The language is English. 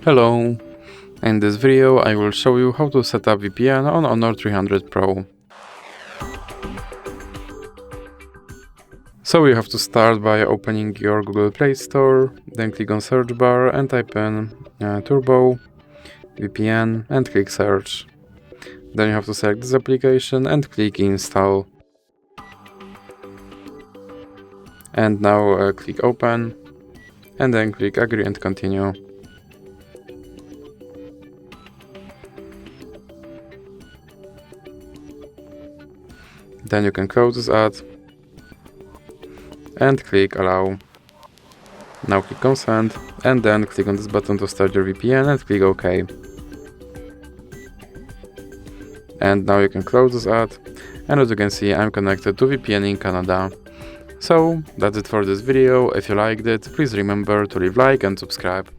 Hello! In this video I will show you how to set up VPN on Honor 300 Pro. So you have to start by opening your Google Play Store, then click on search bar and type in Turbo VPN and click search. Then you have to select this application and click install. And now click open and then click agree and continue. Then you can close this ad and click allow. Now click consent and then click on this button to start your VPN and click OK. And now you can close this ad, and as you can see I'm connected to VPN in Canada. So that's it for this video. If you liked it, please remember to leave like and subscribe.